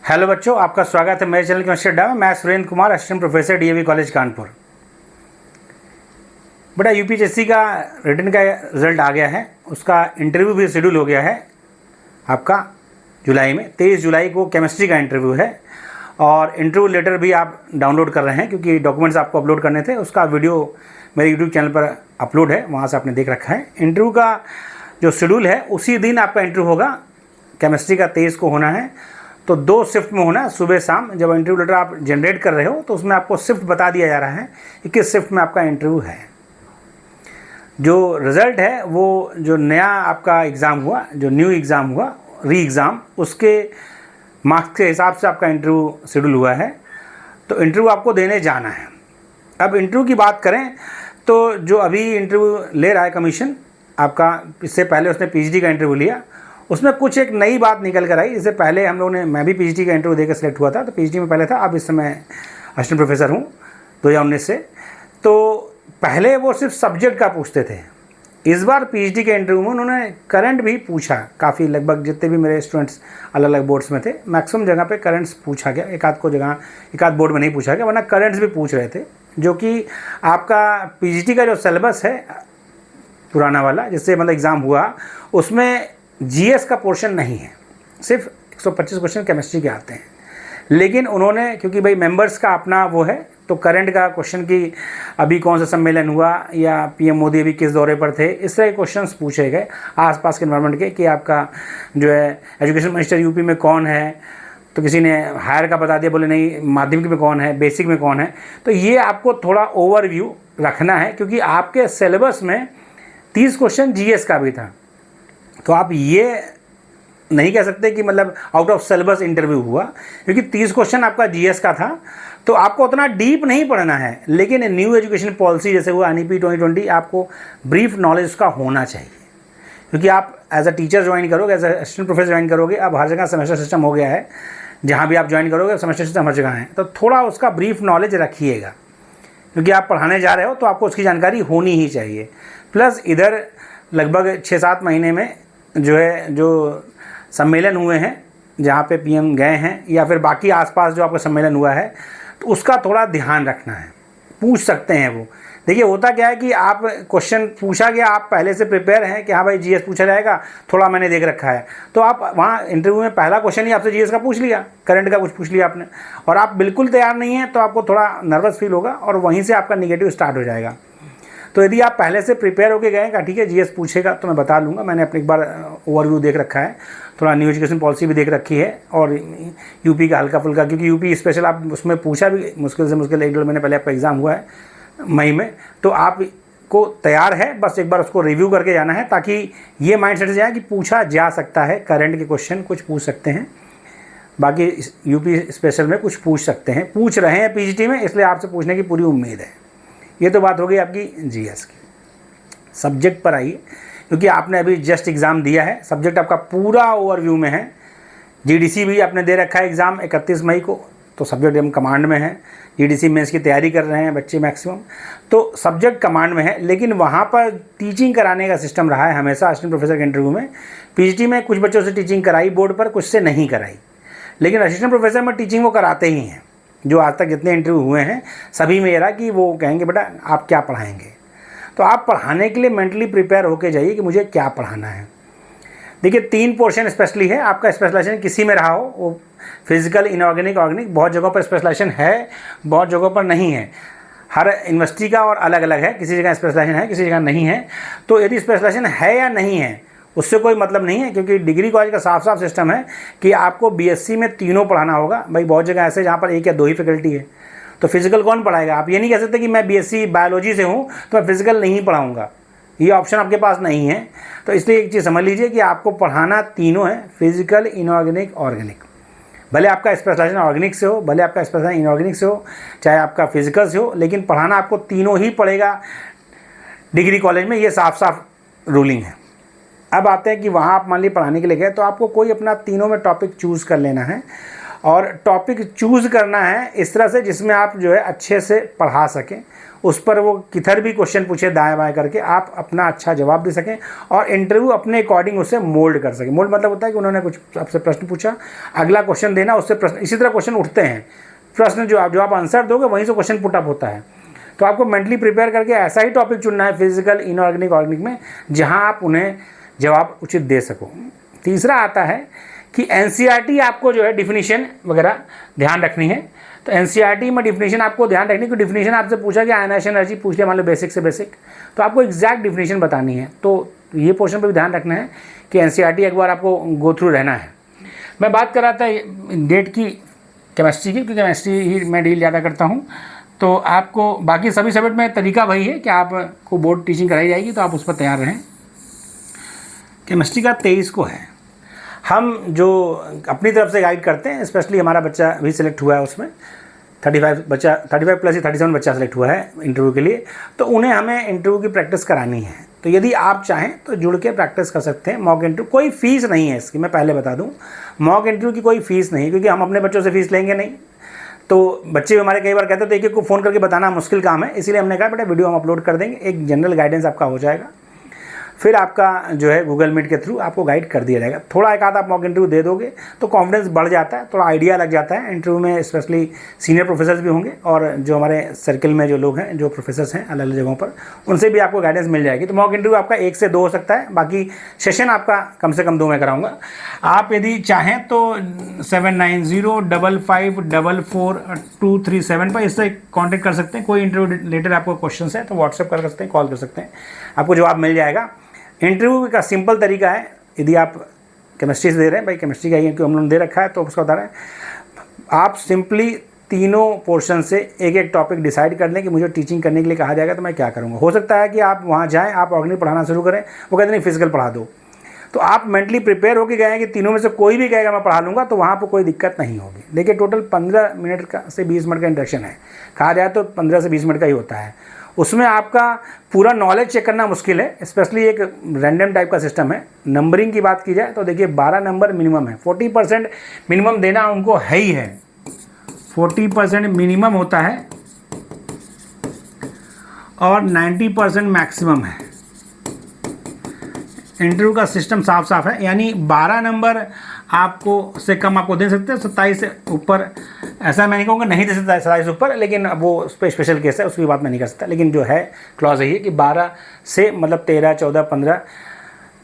Hello बच्चों, आपका स्वागत है मेरे चैनल केमिस्ट्री अड्डा में। मैं Surendra Kumar, assistant professor DAV college Kanpur. बेटा यूपीएससी का रिटन का रिजल्ट आ गया है, उसका इंटरव्यू भी शेड्यूल हो गया है आपका जुलाई में। 23 जुलाई को केमिस्ट्री का इंटरव्यू है और इंटरव्यू लेटर भी आप डाउनलोड कर रहे हैं क्योंकि डॉक्यूमेंट्स आपको अपलोड करने थे। उसका वीडियो मेरे यूट्यूब चैनल पर अपलोड है, वहाँ से आपने देख रखा है। इंटरव्यू का जो शेड्यूल है उसी दिन आपका इंटरव्यू होगा। केमिस्ट्री का 23 को होना है, तो 2 शिफ्ट में होना, सुबह शाम। जब इंटरव्यू लेटर आप जनरेट कर रहे हो तो उसमें आपको शिफ्ट बता दिया जा रहा है कि किस शिफ्ट में आपका इंटरव्यू है। जो रिज़ल्ट है वो जो नया आपका एग्ज़ाम हुआ, जो न्यू एग्ज़ाम हुआ, री एग्ज़ाम, उसके मार्क्स के हिसाब से आपका इंटरव्यू शेड्यूल हुआ है। तो इंटरव्यू आपको देने जाना है। अब इंटरव्यू की बात करें तो जो अभी इंटरव्यू ले रहा है कमीशन आपका, इससे पहले उसने पीएचडी का इंटरव्यू लिया, उसमें कुछ एक नई बात निकल कर आई। इससे पहले हम लोगों ने, मैं भी पीएचडी का इंटरव्यू देकर सिलेक्ट हुआ था, तो पीएचडी में पहले था। अब इस समय असिस्टेंट प्रोफेसर हूँ 2019 से। तो पहले वो सिर्फ सब्जेक्ट का पूछते थे। इस बार पीएचडी के इंटरव्यू में उन्होंने करंट भी पूछा काफ़ी। लगभग जितने भी मेरे स्टूडेंट्स अलग अलग बोर्ड्स में थे, मैक्सिमम जगह पे करंट्स पूछा गया। एक आध बोर्ड में नहीं पूछा गया, वरना करंट्स भी पूछ रहे थे। जो कि आपका पीएचडी का जो सिलेबस है पुराना वाला, जिससे मतलब एग्ज़ाम हुआ, उसमें जीएस का पोर्शन नहीं है। सिर्फ 125 क्वेश्चन केमिस्ट्री के आते हैं। लेकिन उन्होंने, क्योंकि भाई मेंबर्स का अपना वो है, तो करंट का क्वेश्चन की अभी कौन सा सम्मेलन हुआ या पीएम मोदी अभी किस दौरे पर थे, इस तरह के क्वेश्चंस पूछे गए आसपास के एनवायरनमेंट के, कि आपका जो है एजुकेशन मिनिस्टर यूपी में कौन है। तो किसी ने हायर का बता दिया, बोले नहीं माध्यमिक में कौन है, बेसिक में कौन है। तो ये आपको थोड़ा ओवरव्यू रखना है, क्योंकि आपके सिलेबस में 30 क्वेश्चन जीएस का भी था। तो आप ये नहीं कह सकते कि मतलब आउट ऑफ सिलेबस इंटरव्यू हुआ, क्योंकि 30 क्वेश्चन आपका जीएस का था। तो आपको उतना डीप नहीं पढ़ना है, लेकिन न्यू एजुकेशन पॉलिसी जैसे हुआ एनईपी 2020, आपको ब्रीफ नॉलेज उसका होना चाहिए। क्योंकि आप एज अ टीचर ज्वाइन करोगे, as a assistant professor join करोगे, अब हर जगह सेमेस्टर सिस्टम हो गया है। जहाँ भी आप ज्वाइन करोगे सेमेस्टर सिस्टम हर जगह है, तो थोड़ा उसका ब्रीफ नॉलेज रखिएगा, क्योंकि आप पढ़ाने जा रहे हो तो आपको उसकी जानकारी होनी ही चाहिए। प्लस इधर लगभग 6-7 महीने में जो है, जो सम्मेलन हुए हैं जहाँ पे पीएम गए हैं, या फिर बाकी आसपास जो आपका सम्मेलन हुआ है, तो उसका थोड़ा ध्यान रखना है। पूछ सकते हैं वो। देखिए होता क्या है कि आप क्वेश्चन पूछा गया, आप पहले से प्रिपेयर हैं कि हाँ भाई जीएस पूछा जाएगा, थोड़ा मैंने देख रखा है, तो आप वहाँ इंटरव्यू में पहला क्वेश्चन ही आपसे जीएस का पूछ लिया, करंट का कुछ पूछ लिया आपने, और आप बिल्कुल तैयार नहीं हैं, तो आपको थोड़ा नर्वस फील होगा और वहीं से आपका निगेटिव स्टार्ट हो जाएगा। तो यदि आप पहले से प्रिपेयर होकर गए कि ठीक है जीएस पूछेगा तो मैं बता लूँगा, मैंने अपने एक बार ओवरव्यू देख रखा है, थोड़ा न्यू एजुकेशन पॉलिसी भी देख रखी है, और यूपी का हल्का फुल्का, क्योंकि यूपी स्पेशल आप उसमें पूछा भी मुश्किल से मुश्किल 1-1.5 महीने पहले आपका एग्ज़ाम हुआ है मई में, तो आपको तैयार है, बस एक बार उसको रिव्यू करके जाना है, ताकि ये माइंड सेट से जाए कि पूछा जा सकता है। करंट के क्वेश्चन कुछ पूछ सकते हैं, बाकी यूपी स्पेशल में कुछ पूछ सकते हैं, पूछ रहे हैं पीजीटी में, इसलिए आपसे पूछने की पूरी उम्मीद है। ये तो बात हो गई आपकी जीएस की। सब्जेक्ट पर आइए, क्योंकि आपने अभी जस्ट एग्ज़ाम दिया है, सब्जेक्ट आपका पूरा ओवरव्यू में है। जीडीसी भी आपने दे रखा है एग्ज़ाम 31 मई को, तो सब्जेक्ट हम कमांड में है। जीडीसी मेंस की तैयारी कर रहे हैं बच्चे मैक्सिमम, तो सब्जेक्ट कमांड में है। लेकिन वहाँ पर टीचिंग कराने का सिस्टम रहा है हमेशा असिस्टेंट प्रोफेसर के इंटरव्यू में। पीजीटी में कुछ बच्चों से टीचिंग कराई बोर्ड पर, कुछ से नहीं कराई, लेकिन असिस्टेंट प्रोफेसर में टीचिंग वो कराते ही हैं। जो आज तक जितने इंटरव्यू हुए हैं सभी में ये रहा कि वो कहेंगे बेटा आप क्या पढ़ाएंगे। तो आप पढ़ाने के लिए मेंटली प्रिपेयर होके जाइए कि मुझे क्या पढ़ाना है। देखिए 3 पोर्शन स्पेशली है। आपका स्पेशलाइजेशन किसी में रहा हो, वो फिजिकल, इनऑर्गेनिक, ऑर्गेनिक, बहुत जगहों पर स्पेशलाइजेशन है, बहुत जगहों पर नहीं है। हर यूनिवर्सिटी का और अलग अलग है, किसी जगह स्पेशलाइजेशन है, किसी जगह नहीं है। तो यदि स्पेशलाइजेशन है या नहीं है उससे कोई मतलब नहीं है, क्योंकि डिग्री कॉलेज का साफ साफ सिस्टम है कि आपको बीएससी में तीनों पढ़ाना होगा। भाई बहुत जगह ऐसे जहाँ पर 1 या 2 ही फैकल्टी है, तो फिजिकल कौन पढ़ाएगा। आप ये नहीं कह सकते कि मैं बीएससी बायोलॉजी से हूँ तो मैं फिजिकल नहीं पढ़ाऊँगा, ये ऑप्शन आपके पास नहीं है। तो इसलिए एक चीज़ समझ लीजिए कि आपको पढ़ाना तीनों है, फिजिकल, इनऑर्गेनिक, ऑर्गेनिक। भले आपका स्पेशलाइजेशन ऑर्गेनिक से हो, भले आपका स्पेशलाइजेशन इनऑर्गेनिक से हो, चाहे आपका फिजिकल से हो, लेकिन पढ़ाना आपको तीनों ही पड़ेगा डिग्री कॉलेज में। ये साफ साफ रूलिंग है। अब आते हैं कि वहाँ आप मान लीजिए पढ़ाने के लिए गए, तो आपको कोई अपना तीनों में टॉपिक चूज़ कर लेना है और टॉपिक चूज़ करना है इस तरह से जिसमें आप जो है अच्छे से पढ़ा सकें, उस पर वो किधर भी क्वेश्चन पूछे दाएं बाएं करके आप अपना अच्छा जवाब दे सकें और इंटरव्यू अपने अकॉर्डिंग उसे मोल्ड कर सकें। मोल्ड मतलब होता है कि उन्होंने कुछ आपसे प्रश्न पूछा, अगला क्वेश्चन देना, उससे प्रश्न इसी तरह क्वेश्चन उठते हैं, प्रश्न जो आप आंसर दोगे वहीं से क्वेश्चन पुटअप होता है। तो आपको मेंटली प्रिपेयर करके ऐसा ही टॉपिक चुनना है फिजिकल, इनऑर्गेनिक, ऑर्गेनिक में, जहां आप उन्हें जवाब उचित दे सको। तीसरा आता है कि एनसीईआरटी आपको जो है डिफिनीशन वगैरह ध्यान रखनी है। तो एनसीईआरटी में डिफिनीशन आपको ध्यान रखनी है कि डिफिनीशन आपसे पूछा कि आयनाइजेशन एनर्जी पूछ लिया मान लो बेसिक से बेसिक, तो आपको एग्जैक्ट डिफिनीशन बतानी है। तो ये पोर्शन पर भी ध्यान रखना है कि एनसीईआरटी एक बार आपको गो थ्रू रहना है। मैं बात कर रहा था डेट की केमिस्ट्री की, क्योंकि केमिस्ट्री ही मैं डील ज़्यादा करता हूँ। तो आपको बाकी सभी सब्जेक्ट में तरीका वही है कि आपको बोर्ड टीचिंग कराई जाएगी, तो आप उस पर तैयार रहें। केमिस्ट्री का 23 को है। हम जो अपनी तरफ से गाइड करते हैं, स्पेशली हमारा बच्चा भी सिलेक्ट हुआ है उसमें, 35 प्लस ही 37 बच्चा सेलेक्ट हुआ है इंटरव्यू के लिए, तो उन्हें हमें इंटरव्यू की प्रैक्टिस करानी है। तो यदि आप चाहें तो जुड़ के प्रैक्टिस कर सकते हैं। मॉक इंटरव्यू कोई फ़ीस नहीं है इसकी, मैं पहले बता दूं, मॉक इंटरव्यू की कोई फ़ीस नहीं है, क्योंकि हम अपने बच्चों से फ़ीस लेंगे नहीं। तो बच्चे हमारे कई बार कहते थे एक एक को फ़ोन करके बताना मुश्किल काम है, इसीलिए हमने कहा बेटा वीडियो हम अपलोड कर देंगे, एक जनरल गाइडेंस आपका हो जाएगा, फिर आपका जो है गूगल मीट के थ्रू आपको गाइड कर दिया जाएगा। थोड़ा एक आध आप मॉक इंटरव्यू दे दोगे तो कॉन्फिडेंस बढ़ जाता है, थोड़ा आइडिया लग जाता है इंटरव्यू में। स्पेशली सीनियर प्रोफेसर्स भी होंगे और जो हमारे सर्किल में जो लोग हैं, जो प्रोफेसर्स हैं अलग अलग जगहों पर, उनसे भी आपको गाइडेंस मिल जाएगी। तो मॉक इंटरव्यू आपका 1 से 2 हो सकता है, बाकी सेशन आपका कम से कम 2 मैं कराऊंगा। आप यदि चाहें तो 7905544237 पर इससे कॉन्टेक्ट कर सकते हैं। कोई इंटरव्यू रिलेटेड आपको क्वेश्चन है तो व्हाट्सएप कर सकते हैं, कॉल कर सकते हैं, आपको जवाब मिल जाएगा। इंटरव्यू का सिंपल तरीका है, यदि आप केमिस्ट्री से दे रहे हैं, भाई केमिस्ट्री का ही क्योंकि हम लोगों ने दे रखा है तो उसका बता रहे हैं, आप सिंपली तीनों पोर्शन से एक एक टॉपिक डिसाइड कर लें कि मुझे टीचिंग करने के लिए कहा जाएगा तो मैं क्या करूँगा। हो सकता है कि आप वहाँ जाएँ, आप ऑर्गेनिक पढ़ाना शुरू करें, वो कहते नहीं फिजिकल पढ़ा दो, तो आप मेंटली प्रिपेयर होकर गए हैं कि तीनों में से कोई भी कहेगा मैं पढ़ा लूँगा, तो वहाँ पर कोई दिक्कत नहीं होगी। देखिए टोटल 15 मिनट का से 20 मिनट का इंडक्शन है, कहा जाए तो 15 से 20 मिनट का ही होता है। उसमें आपका पूरा नॉलेज चेक करना मुश्किल है, स्पेशली एक रैंडम टाइप का सिस्टम है। नंबरिंग की बात की जाए तो देखिए 12 नंबर मिनिमम है, 40% मिनिमम देना उनको है ही है, 40% मिनिमम होता है और 90% मैक्सिमम है। इंटरव्यू का सिस्टम साफ साफ है, यानी 12 नंबर आपको से कम आपको दे सकते हैं, 27 से ऊपर ऐसा मैं नहीं कहूँगा नहीं दे सकता 27 से ऊपर, लेकिन वो उस पर स्पेशल केस है, उसकी बात मैं नहीं कर सकता। लेकिन जो है क्लॉज है ये कि 12 से मतलब 13, 14, 15,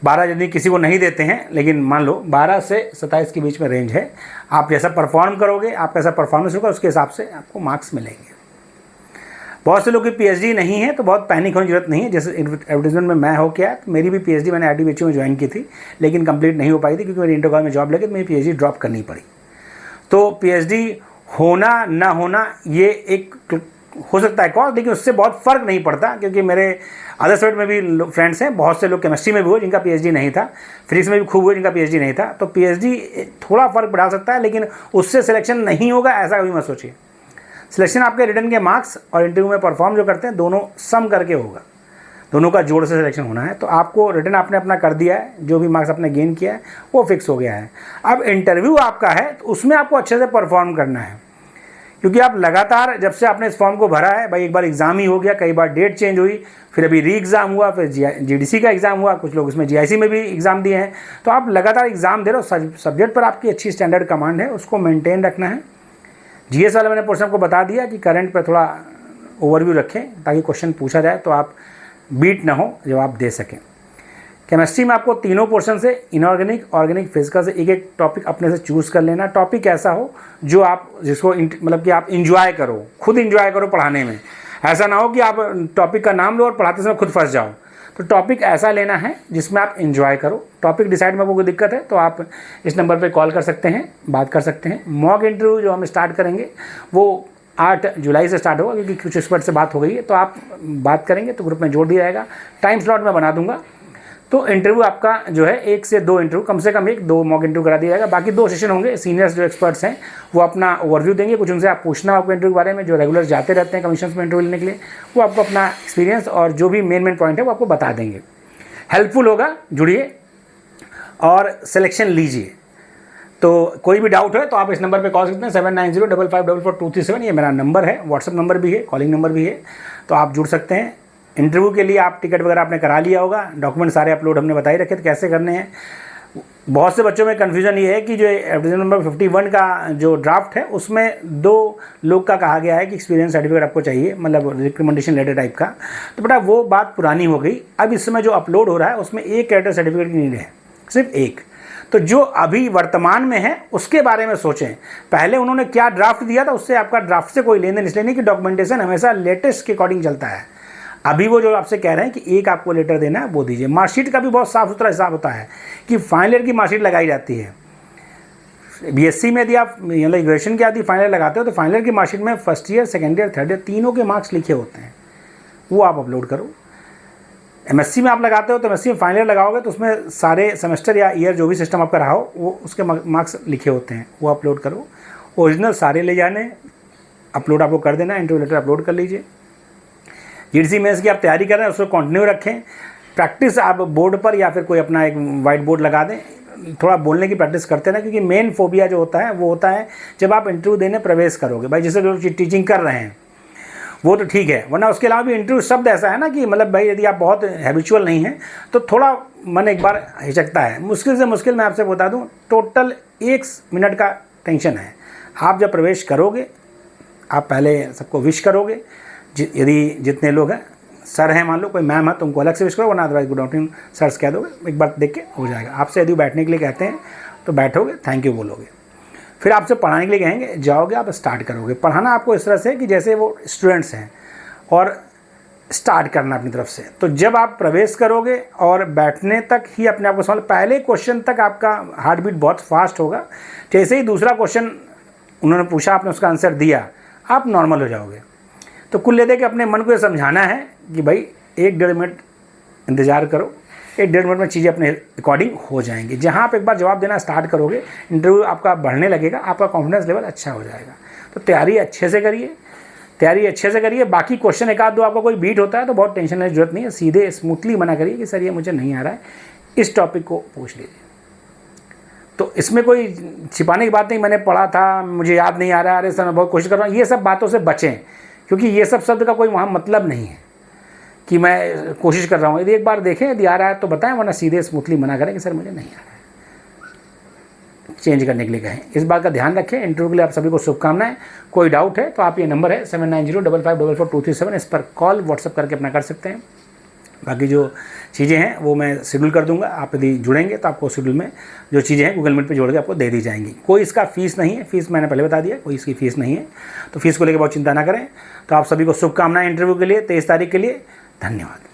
12 यदि किसी को नहीं देते हैं, लेकिन मान लो 12 से 27 के बीच में रेंज है। आप जैसा परफॉर्म करोगे, आप कैसा परफॉर्मेंस होगा, उसके हिसाब से आपको मार्क्स मिलेंगे। बहुत से लोग की पीएचडी नहीं है तो बहुत पैनिक होने की जरूरत नहीं है। जैसे एडवर्टाइजमेंट में मैं हो क्या, तो मेरी भी पीएचडी मैंने IIT में ज्वाइन की थी, लेकिन कंप्लीट नहीं हो पाई थी क्योंकि मेरी इंटर कॉलेज में जॉब लगी तो मेरी पीएचडी ड्रॉप करनी पड़ी। तो पीएचडी होना ना होना ये एक हो सकता है कॉज, लेकिन उससे बहुत फ़र्क नहीं पड़ता, क्योंकि मेरे अदर सब्जेक्ट में भी फ्रेंड्स हैं, बहुत से लोग केमिस्ट्री में भी हुए जिनका पीएचडी नहीं था, फिजिक्स में भी खूब हुए जिनका पीएचडी नहीं था। तो पीएचडी थोड़ा फ़र्क बढ़ा सकता है, लेकिन उससे सिलेक्शन नहीं होगा ऐसा कभी मत सोचिए। सिलेक्शन आपके रिटर्न के मार्क्स और इंटरव्यू में परफॉर्म जो करते हैं दोनों सम करके होगा, दोनों का जोड़ से सिलेक्शन होना है। तो आपको रिटर्न आपने अपना कर दिया है, जो भी मार्क्स आपने गेन किया है वो फिक्स हो गया है। अब इंटरव्यू आपका है तो उसमें आपको अच्छे से परफॉर्म करना है, क्योंकि आप लगातार जब से आपने इस फॉर्म को भरा है, भाई एक बार एग्ज़ाम ही हो गया, कई बार डेट चेंज हुई, फिर अभी री एग्ज़ाम हुआ, फिर GDC का एग्ज़ाम हुआ, कुछ लोग उसमें GIC में भी एग्ज़ाम दिए हैं। तो आप लगातार एग्ज़ाम दे रहे हो, सब्जेक्ट पर आपकी अच्छी स्टैंडर्ड कमांड है, उसको मेंटेन रखना है। GS वाला मैंने पोर्शन को बता दिया कि करंट पर थोड़ा ओवरव्यू रखें ताकि क्वेश्चन पूछा जाए तो आप बीट ना हो, जवाब दे सकें। केमिस्ट्री में आपको तीनों पोर्शन से इनऑर्गेनिक, ऑर्गेनिक, फिजिकल से एक एक टॉपिक अपने से चूज़ कर लेना। टॉपिक ऐसा हो जो आप जिसको मतलब कि आप इंजॉय करो, खुद इंजॉय करो पढ़ाने में। ऐसा ना हो कि आप टॉपिक का नाम लो और पढ़ाते समय खुद फंस जाओ। तो टॉपिक ऐसा लेना है जिसमें आप इंजॉय करो। टॉपिक डिसाइड में आपको कोई दिक्कत है तो आप इस नंबर पर कॉल कर सकते हैं, बात कर सकते हैं। मॉक इंटरव्यू जो हम स्टार्ट करेंगे वो 8 जुलाई से स्टार्ट होगा, क्योंकि कुछ एक्सपर्ट से बात हो गई है, तो आप बात करेंगे तो ग्रुप में जोड़ दिया जाएगा। टाइम स्लॉट मैं बना दूंगा। तो इंटरव्यू आपका जो है 1 से 2 इंटरव्यू, कम से कम 1-2 मॉक इंटरव्यू करा दिया जाएगा। बाकी 2 सेशन होंगे, सीनियर्स जो एक्सपर्ट्स हैं वो अपना ओवरव्यू देंगे, कुछ उनसे आप पूछना आपको इंटरव्यू के बारे में, जो रेगुलर जाते रहते हैं कमीशन में इंटरव्यू लेने के लिए, वो आपको अपना एक्सपीरियंस और जो भी मेन पॉइंट है वो आपको बता देंगे। हेल्पफुल होगा, जुड़िए और सिलेक्शन लीजिए। तो कोई भी डाउट है तो आप इस नंबर पे कॉल सकते हैं 7905544237, ये मेरा नंबर है, व्हाट्सअप नंबर भी है, कॉलिंग नंबर भी है, तो आप जुड़ सकते हैं। इंटरव्यू के लिए आप टिकट वगैरह आपने करा लिया होगा, डॉक्यूमेंट सारे अपलोड हमने बता ही रखे थे कैसे करने हैं। बहुत से बच्चों में कन्फ्यूजन ये है कि जो एडवर्टाइजमेंट नंबर 51 का जो ड्राफ्ट है उसमें 2 लोग का कहा गया है कि एक्सपीरियंस सर्टिफिकेट आपको चाहिए, मतलब रिकमेंडेशन लेटर टाइप का। तो बेटा वो बात पुरानी हो गई, अब इस समय जो अपलोड हो रहा है उसमें एक कैरेक्टर सर्टिफिकेट की नीड है, सिर्फ एक। तो जो अभी वर्तमान में है उसके बारे में सोचें, पहले उन्होंने क्या ड्राफ्ट दिया था उससे आपका ड्राफ्ट से कोई लेन देन, इसलिए नहीं कि डॉक्यूमेंटेशन हमेशा लेटेस्ट के अकॉर्डिंग चलता है। अभी वो जो आपसे कह रहे हैं कि एक आपको लेटर देना है वो दीजिए। मार्कशीट का भी बहुत साफ सुथरा हिसाब होता है कि फाइनल ईयर की मार्कशीट लगाई जाती है। बीएससी में यदि आप मतलब ग्रेजुएशन की आदि फाइनल लगाते हो तो फाइनल ईयर की मार्कशीट में first year, second year, third year तीनों के मार्क्स लिखे होते हैं, वो आप अपलोड करो। एमएससी में आप लगाते हो तो एमएससी में फाइनल ईयर लगाओगे तो उसमें सारे सेमेस्टर या ईयर जो भी सिस्टम आपका रहा हो वो उसके मार्क्स लिखे होते हैं, वो अपलोड करो। ओरिजिनल सारे ले जाने, अपलोड आपको कर देना, इंटरव्यू लेटर अपलोड कर लीजिए। जीडीसी मेंस की आप तैयारी कर रहे हैं उसको कंटिन्यू रखें। प्रैक्टिस आप बोर्ड पर या फिर कोई अपना एक वाइट बोर्ड लगा दें, थोड़ा बोलने की प्रैक्टिस करते रहें, क्योंकि मेन फोबिया जो होता है वो होता है जब आप इंटरव्यू देने प्रवेश करोगे। भाई जैसे जो टीचिंग कर रहे हैं वो तो ठीक है, वरना उसके अलावा भी इंटरव्यू शब्द ऐसा है ना कि मतलब भाई यदि आप बहुत हैबिचुअल नहीं हैं तो थोड़ा मन एक बार हिचकता है। मुश्किल से मुश्किल मैं आपसे बता दूं टोटल 1 मिनट का टेंशन है। आप जब प्रवेश करोगे आप पहले सबको विश करोगे, यदि जितने लोग हैं, सर हैं मान लो, कोई मैम है तो उनको अलग से विश करो, वरना अदरवाइज गुड आफ्टरनून सर्स कह दोगे, एक बार देख के हो जाएगा। आपसे यदि बैठने के लिए कहते हैं तो बैठोगे, थैंक यू बोलोगे। फिर आपसे पढ़ाने के लिए कहेंगे, जाओगे आप स्टार्ट करोगे। पढ़ाना आपको इस तरह से कि जैसे वो स्टूडेंट्स हैं और स्टार्ट करना अपनी तरफ से। तो जब आप प्रवेश करोगे और बैठने तक ही अपने आप को समझ, पहले क्वेश्चन तक आपका हार्ट बीट बहुत फास्ट होगा, जैसे ही दूसरा क्वेश्चन उन्होंने पूछा आपने उसका आंसर दिया आप नॉर्मल हो जाओगे। तो कुल लेते कि अपने मन को ये समझाना है कि भाई 1-1.5 मिनट इंतज़ार करो, 1-1.5 मिनट में चीज़ें अपने अकॉर्डिंग हो जाएंगी। जहाँ आप एक बार जवाब देना स्टार्ट करोगे इंटरव्यू आपका बढ़ने लगेगा, आपका कॉन्फिडेंस लेवल अच्छा हो जाएगा। तो तैयारी अच्छे से करिए, बाकी क्वेश्चन एक आध दो आपका कोई बीट होता है तो बहुत टेंशन लेने की जरूरत नहीं है, सीधे स्मूथली मना करिए कि सर ये मुझे नहीं आ रहा है, इस टॉपिक को पूछ लीजिए। तो इसमें कोई छिपाने की बात नहीं, मैंने पढ़ा था मुझे याद नहीं आ रहा, अरे सर मैं बहुत कोशिश कर रहा हूँ, ये सब बातों से बचें, क्योंकि ये सब शब्द का कोई वहाँ मतलब नहीं है कि मैं कोशिश कर रहा हूँ। यदि एक बार देखें यदि आ रहा है तो बताएं, वरना सीधे स्मूथली मना करें कि सर मुझे नहीं आ रहा है, चेंज करने के लिए कहें। इस बात का ध्यान रखें। इंटरव्यू के लिए आप सभी को शुभकामनाएं। कोई डाउट है तो आप ये नंबर है 7905544237, इस पर कॉल व्हाट्सअप करके अपना कर सकते हैं। बाकी जो चीज़ें हैं वो मैं शेड्यूल कर दूंगा, आप यदि जुड़ेंगे तो आपको शेड्यूल में जो चीज़ें हैं गूगल मीट पे जोड़ के आपको दे दी जाएंगी। कोई इसका फ़ीस नहीं है, फ़ीस मैंने पहले बता दिया, कोई इसकी फ़ीस नहीं है, तो फ़ीस को लेकर बहुत चिंता ना करें। तो आप सभी को शुभकामनाएं इंटरव्यू के लिए 23 तारीख के लिए। धन्यवाद।